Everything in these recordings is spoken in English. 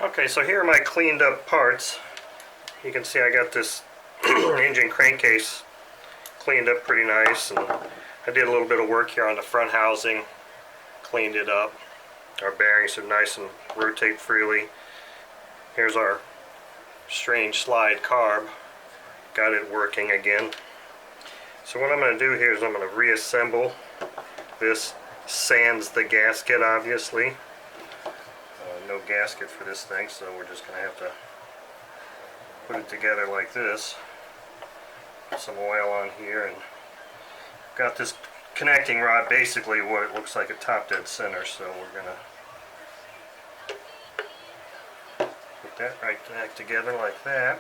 Okay, so here are my cleaned up parts. You can see I got this engine crankcase cleaned up pretty nice, and I did a little bit of work here on the front housing, cleaned it up. Our bearings are nice and rotate freely. Here's our strange slide carb. Got it working again. So what I'm going to do here is I'm going to reassemble this. Sans the gasket, obviously. No gasket for this thing, so we're just going to have to put it together like this. Put some oil on here, and got this connecting rod basically what it looks like a top dead center, so we're going to put that right back together like that.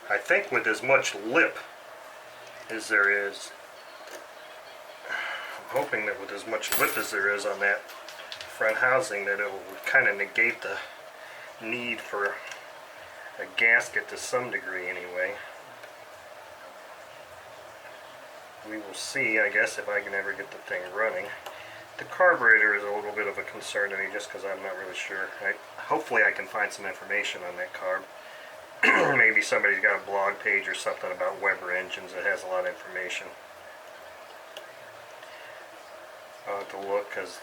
I think with as much lip as there is, I'm hoping that with as much lip as there is on that front housing that it will kind of negate the need for a gasket to some degree anyway. We will see, I guess, if I can ever get the thing running. The carburetor is a little bit of a concern to me just because I'm not really sure. Hopefully I can find some information on that carb. Maybe somebody's got a blog page or something about Webra engines that has a lot of information. I'll have to look because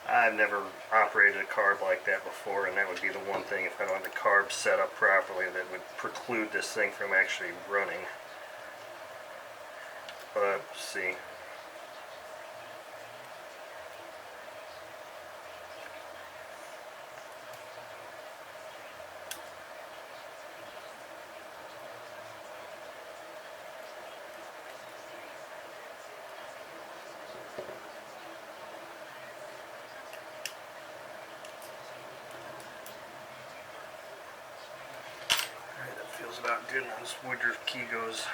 I've never operated a carb like that before, and that would be the one thing, if I don't have the carb set up properly, that would preclude this thing from actually running. But let's see. Feels about good when this woodruff key goes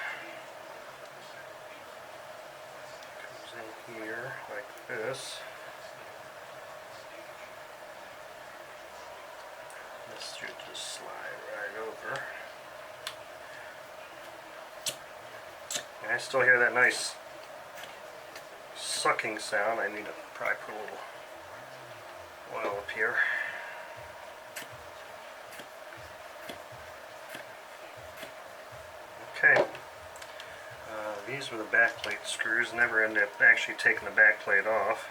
in here like this. This should just slide right over. And I still hear that nice sucking sound. I need to probably put a little oil up here. Okay, these were the backplate screws. Never ended up actually taking the backplate off.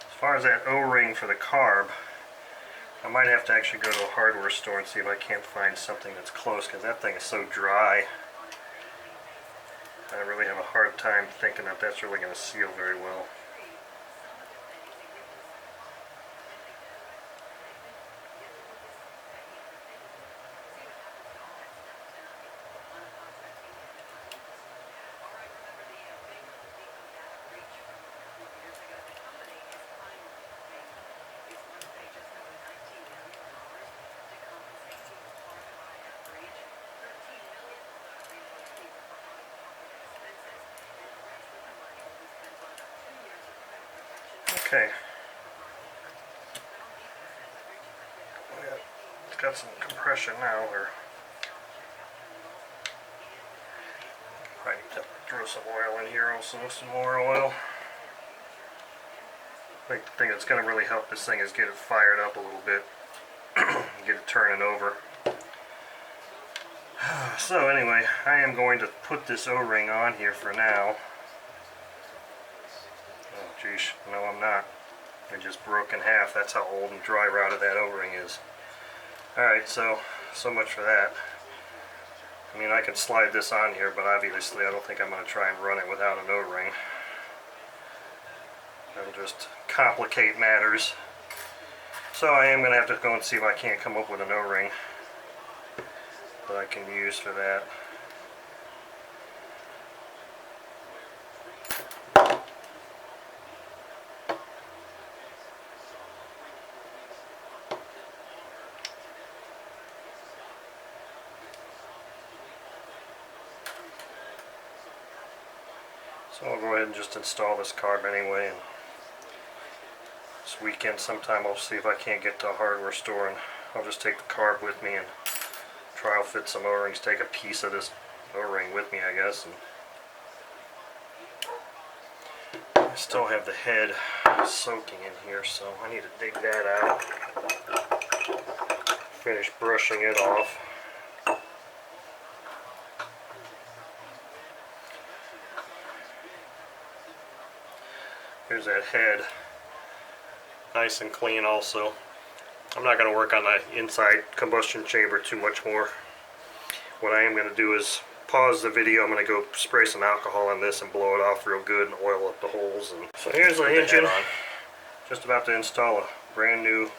As far as that O-ring for the carb, I might have to actually go to a hardware store and see if I can't find something that's close, because that thing is so dry. I really have a hard time thinking that that's really going to seal very well. Okay. It's got some compression now, or I need to throw some oil in here also, some more oil. I think the thing that's going to really help this thing is get it fired up a little bit, get it turning over. So anyway, I am going to put this O-ring on here for now. Oh geez, no I'm not. It just broke in half. That's how old and dry rotted that O-ring is. Alright, so much for that. I mean, I can slide this on here, but obviously I don't think I'm going to try and run it without an O-ring. That'll just complicate matters. So I am going to have to go and see if I can't come up with an O-ring that I can use for that. So I'll go ahead and just install this carb anyway, and this weekend sometime I'll see if I can't get to a hardware store, and I'll just take the carb with me and trial fit some O-rings, take a piece of this O-ring with me, I guess. And I still have the head soaking in here, so I need to dig that out. Finish brushing it off. Here's that head. Nice and clean also. I'm not going to work on the inside combustion chamber too much more. What I am going to do is pause the video. I'm going to go spray some alcohol on this and blow it off real good and oil up the holes. And so here's the engine. Just about to install a brand new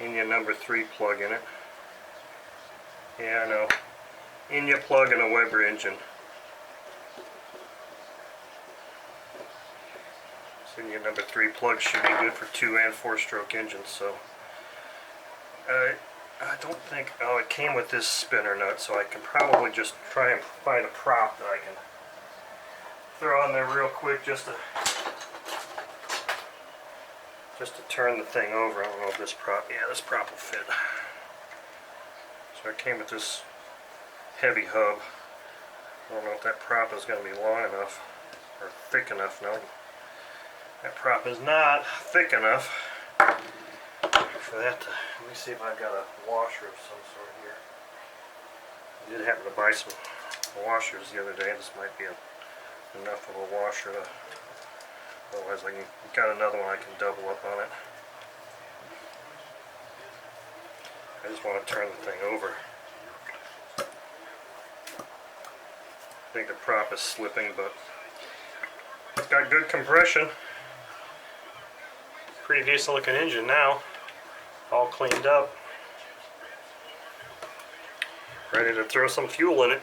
Enya number 3 plug in it. Yeah, I know. Enya plug in a Webra engine. So Enya number 3 plug should be good for 2 and 4 stroke engines. So I don't think, oh, it came with this spinner nut, so I can probably just try and find a prop that I can throw on there real quick just to turn the thing over. I don't know if this prop, yeah, this prop will fit. So it came with this heavy hub. I don't know if that prop is going to be long enough or thick enough. No, that prop is not thick enough for that to, let me see if I've got a washer of some sort here. I did happen to buy some washers the other day. This might be enough of a washer to, otherwise I got another one I can double up on it. I just want to turn the thing over. I think the prop is slipping, but it's got good compression. Pretty decent looking engine now. All cleaned up. Ready to throw some fuel in it.